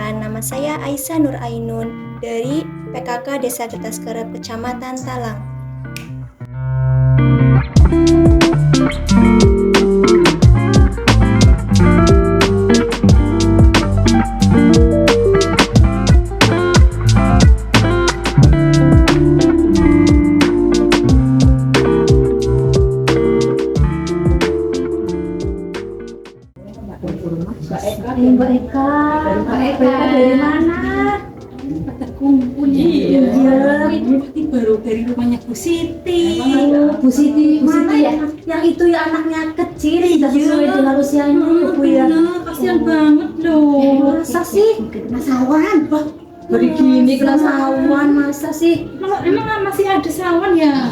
Perkenalkan, nama saya Aisyah Nur Ainun dari PKK Desa Getas Kerep, Kecamatan Talang. Mbak Eka dari mana? Pada kumpul Iya. Ini baru dari rumahnya Bu Siti. Bu Siti mana ya? Yang itu ya anaknya kecil, tidak sesuai dengan usianya ya Bu ya. Kasihan banget loh. Masa sih? Kena sawan. Beri gini Kena sawan masa sih? Emang masih ada sawan ya?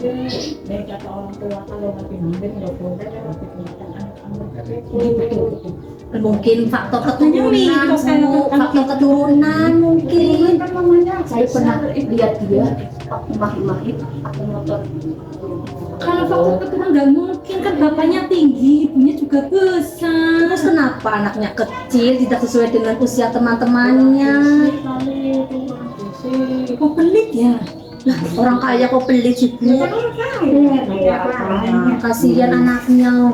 Dari kata orang tua kalau mati hampir nggak boleh tapi kelihatan anak-anak Mungkin faktor keturunan, Bu. Faktor keturunan mungkin. Saya pernah lihat dia waktu mahir aku motor. Kalau faktor keturunan nggak mungkin, kan bapaknya tinggi, ibunya juga besar. Terus kenapa anaknya kecil tidak sesuai dengan usia teman-temannya? Kok pelit ya? Lah, orang kaya kok pelit sih Bu? Kasihan anaknya.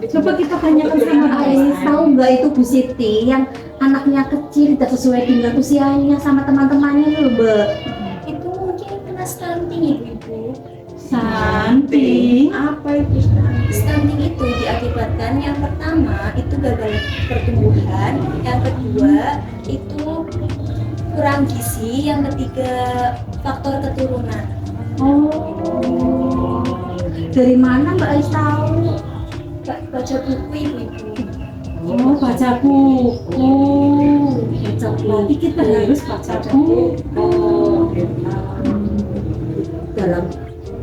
Coba kita tanyakan sama Ais. Tahu nggak itu Bu Siti yang anaknya kecil tidak sesuai dengan usianya sama teman-temannya loh, Mbak? Itu mungkin kena stunting ibu-ibu. Stunting. apa itu stunting? Stunting itu diakibatkan yang pertama itu gagal pertumbuhan, yang kedua itu kurang gizi, yang ketiga faktor keturunan. Oh, dari mana Mbak Ais tahu? Baca buku ibu-ibu. Oh, baca buku. Baca buku. Berarti kita harus baca buku. Dalam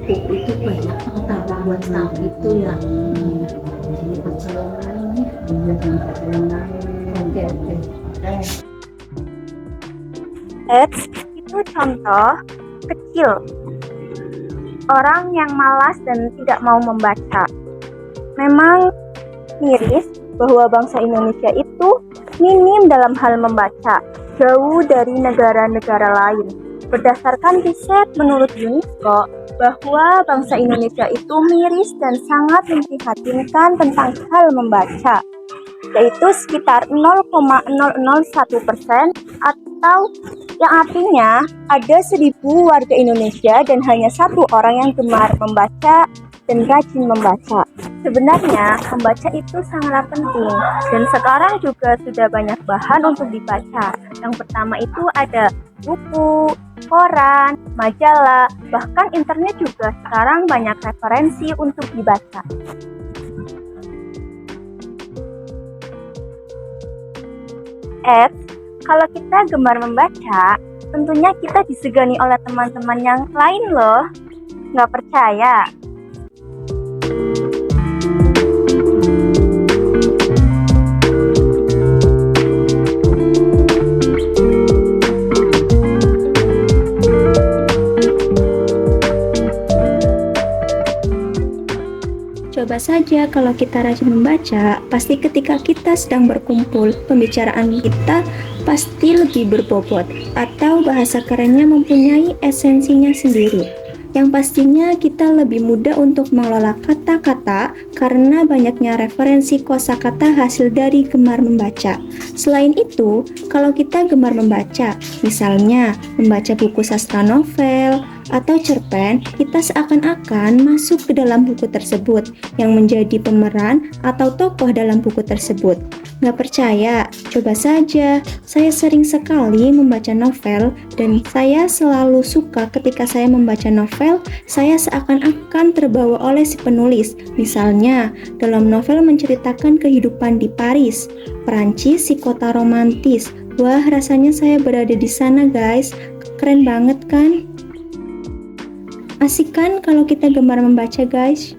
buku itu banyak pengetahuan tentang itu ya. Jadi perjalanan Oke. Itu contoh kecil orang yang malas dan tidak mau membaca. Memang miris bahwa bangsa Indonesia itu minim dalam hal membaca, jauh dari negara-negara lain. Berdasarkan riset menurut UNESCO bahwa bangsa Indonesia itu miris dan sangat memprihatinkan tentang hal membaca, yaitu sekitar 0,001% atau yang artinya ada 1.000 warga Indonesia dan hanya 1 orang yang gemar membaca dan rajin membaca. Sebenarnya membaca itu sangatlah penting dan sekarang juga sudah banyak bahan untuk dibaca. Yang pertama itu ada buku, koran, majalah, bahkan internet juga sekarang banyak referensi untuk dibaca. Kalau kita gemar membaca, tentunya kita disegani oleh teman-teman yang lain loh. Nggak percaya? Coba saja kalau kita rajin membaca, pasti ketika kita sedang berkumpul, pembicaraan kita pasti lebih berbobot, atau bahasa kerennya mempunyai esensinya sendiri. Yang pastinya kita lebih mudah untuk mengelola kata-kata karena banyaknya referensi kosakata hasil dari gemar membaca. Selain itu, kalau kita gemar membaca, misalnya membaca buku sastra novel atau cerpen, kita seakan-akan masuk ke dalam buku tersebut yang menjadi pemeran atau tokoh dalam buku tersebut. Nggak percaya? Coba saja. Saya sering sekali membaca novel dan saya selalu suka ketika saya membaca novel, saya seakan-akan terbawa oleh si penulis. Misalnya, dalam novel menceritakan kehidupan di Paris, Perancis, si kota romantis. Wah, rasanya saya berada di sana, guys. Keren banget kan? Asik kan kalau kita gemar membaca, guys?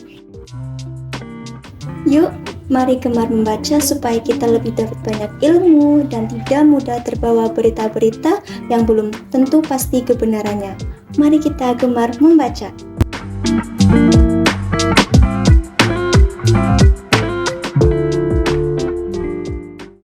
Yuk, mari gemar membaca supaya kita lebih dapat banyak ilmu dan tidak mudah terbawa berita-berita yang belum tentu pasti kebenarannya. Mari kita gemar membaca.